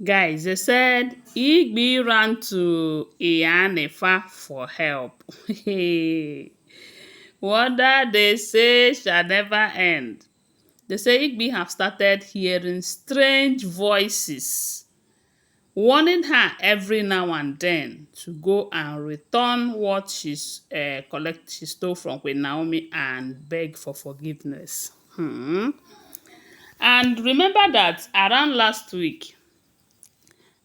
Guys, they said Igbi ran to Ife for help. Wonder they say shall never end. They say Igbi have started hearing strange voices, warning her every now and then to go and return what she stole from Queen Naomi and beg for forgiveness. And remember that around last week,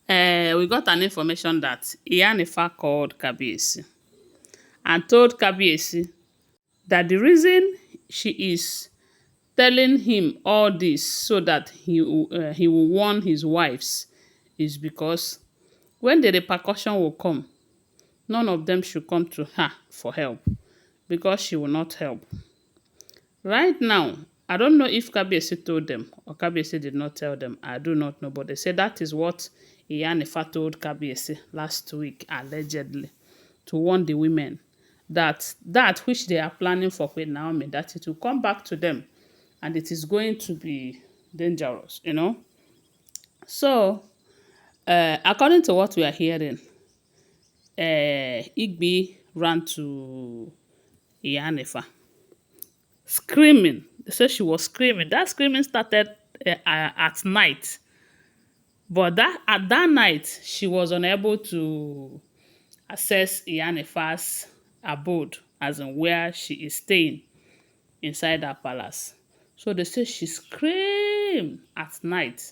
we got an information that Ife called Kabiyesi and told Kabiyesi that the reason she is telling him all this so that he will warn his wives is because when the repercussion will come, none of them should come to her for help because she will not help. Right now, I don't know if Kabiyesi told them or Kabiyesi did not tell them. I do not know, but they say that is what Ife told Kabiyesi last week, allegedly, to warn the women that that which they are planning for Queen Naomi, that it will come back to them and it is going to be dangerous, you know. So, according to what we are hearing, Igbi ran to Ife screaming. They said she was screaming. That screaming started at night. But at that night, she was unable to access Ife's abode, as in where she is staying inside her palace. So they say she screamed at night.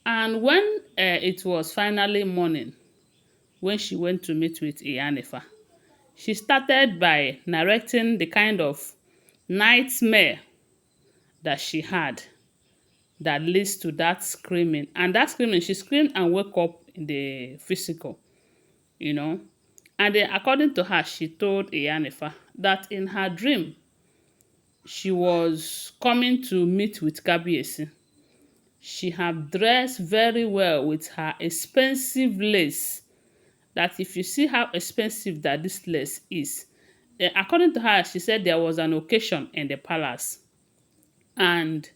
And when it was finally morning, when she went to meet with Ife, she started by narrating the kind of nightmare that she had that leads to that screaming. And that screaming, she screamed and woke up in the physical, you know. And then, according to her, she told Ife that in her dream, she was coming to meet with Kabiyesi. She had dressed very well with her expensive lace. That if you see how expensive that this lace is, according to her, she said there was an occasion in the palace. And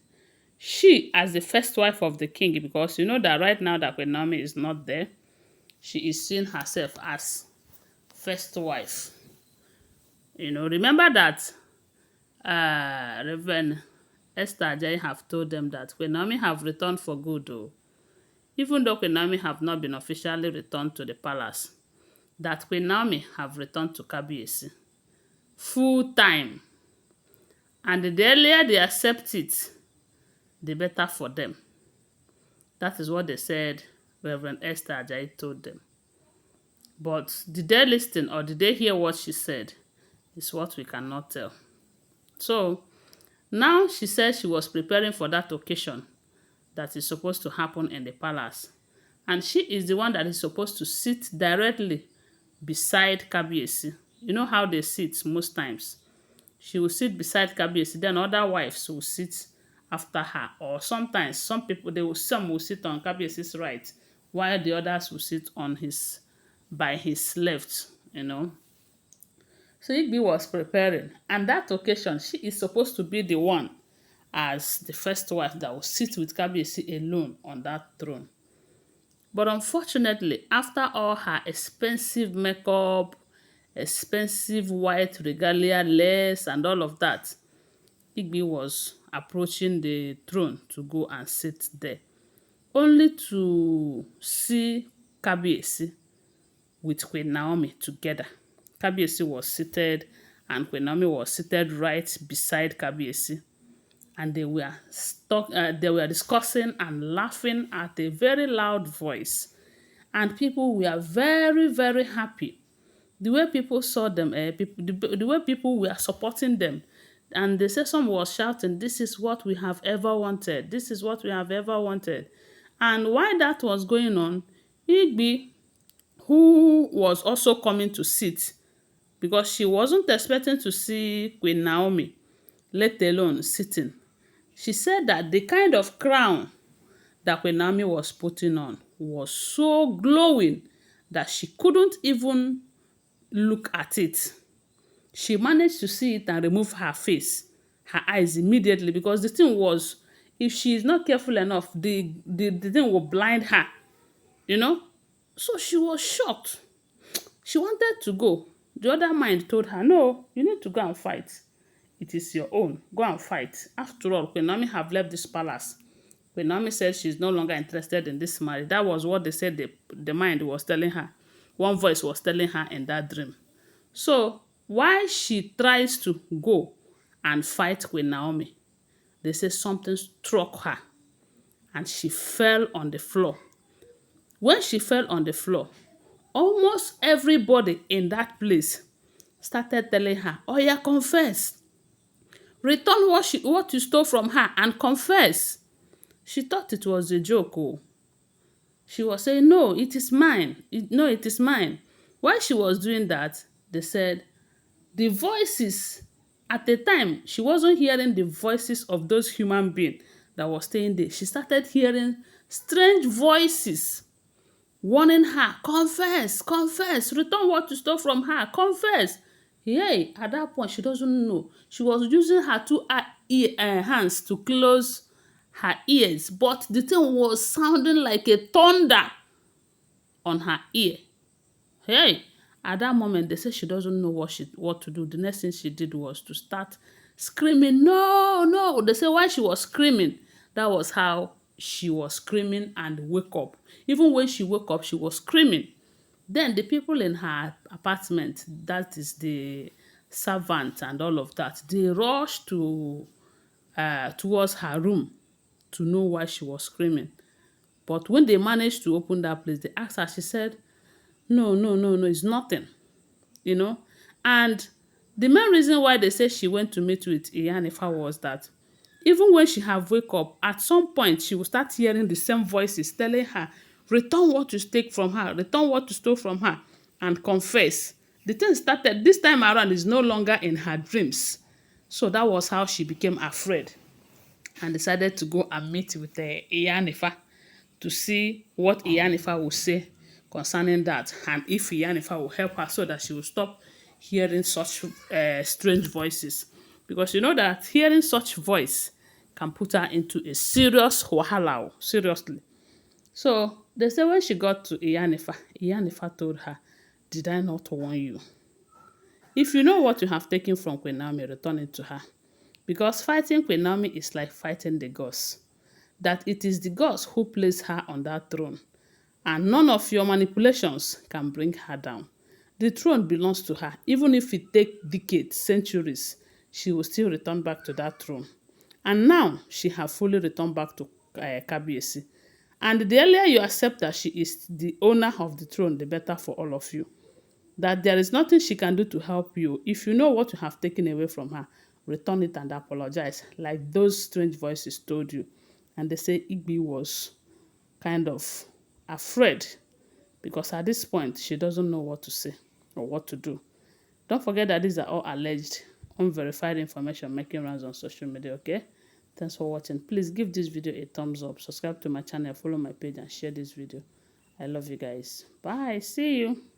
she, as the first wife of the king, because you know that right now that Queen Naomi is not there, she is seeing herself as first wife. You know, remember that Reverend Esther Ajayi have told them that Queen Naomi have returned for good, though. Even though Queen Naomi have not been officially returned to the palace, that Queen Naomi have returned to Kabiyesi full time. And the earlier they accept it, the better for them. That is what they said Reverend Esther Ajayi told them. But did they listen or did they hear what she said is what we cannot tell. So now she said she was preparing for that occasion that is supposed to happen in the palace. And she is the one that is supposed to sit directly beside Kabiyesi. You know how they sit most times. She will sit beside Kabiyesi, then other wives will sit after her. Or sometimes some will sit on Kabiyesi's right, while the others will sit on by his left, you know. So Igbi was preparing, and that occasion, she is supposed to be the one as the first wife that will sit with Kabiyesi alone on that throne. But unfortunately, after all her expensive makeup, expensive white regalia lace, and all of that, Igbi was approaching the throne to go and sit there, only to see Kabiyesi with Queen Naomi together. Kabiyesi was seated and Queen Naomi was seated right beside Kabiyesi. And they were discussing and laughing at a very loud voice. And people were very, very happy. The way people saw them, the way people were supporting them. And they said some was shouting, "This is what we have ever wanted. This is what we have ever wanted." And while that was going on, Igbi, who was also coming to sit, because she wasn't expecting to see Queen Naomi, let alone sitting. She said that the kind of crown that Queen Naomi was putting on was so glowing that she couldn't even look at it. She managed to see it and remove her eyes immediately, because the thing was if she is not careful enough, the thing will blind her, you know. So she was shocked. She wanted to go. The other mind told her, no, you need to go and fight. It is your own. Go and fight. After all, Queen Naomi have left this palace. Queen Naomi said she's no longer interested in this marriage. That was what they said the mind was telling her. One voice was telling her in that dream. So while she tries to go and fight Queen Naomi, they say something struck her and she fell on the floor. When she fell on the floor, almost everybody in that place started telling her, oh yeah, confess. Return what you stole from her and confess. She thought it was a joke. Oh. She was saying, no, it is mine. No, it is mine. While she was doing that, they said, the voices, at the time, she wasn't hearing the voices of those human beings that was staying there. She started hearing strange voices warning her, confess, confess, return what you stole from her, confess. Hey, at that point, she doesn't know. She was using her two hands to close her ears, but the thing was sounding like a thunder on her ear. Hey, at that moment, they said she doesn't know what to do. The next thing she did was to start screaming, no, no. They say while she was screaming, that was how she was screaming and wake up. Even when she woke up, she was screaming. Then the people in her apartment, that is the servant and all of that, they rushed towards her room to know why she was screaming. But when they managed to open that place, they asked her, she said, no, no, no, no, it's nothing, you know. And the main reason why they say she went to meet with Iyanifa was that even when she have wake up, at some point she will start hearing the same voices telling her, return what you take from her, return what you stole from her, and confess. The thing started, this time around is no longer in her dreams. So that was how she became afraid and decided to go and meet with Iyanifa to see what Iyanifa will say concerning that, and if Iyanifa will help her so that she will stop hearing such strange voices. Because you know that hearing such voice can put her into a serious wahala, seriously. So they say when she got to Iyanifa, Iyanifa told her, did I not warn you? If you know what you have taken from Queen Naomi, return it to her. Because fighting Queen Naomi is like fighting the gods. That it is the gods who place her on that throne. And none of your manipulations can bring her down. The throne belongs to her. Even if it takes decades, centuries, she will still return back to that throne. And now, she has fully returned back to Kabiyesi. And the earlier you accept that she is the owner of the throne, the better for all of you. That there is nothing she can do to help you. If you know what you have taken away from her, return it and apologize, like those strange voices told you. And they say Igbi was kind of afraid because at this point, she doesn't know what to say or what to do. Don't forget that these are all alleged, unverified information making rounds on social media, okay? Thanks for watching. Please give this video a thumbs up, subscribe to my channel, follow my page, and share this video. I love you guys. Bye. See you.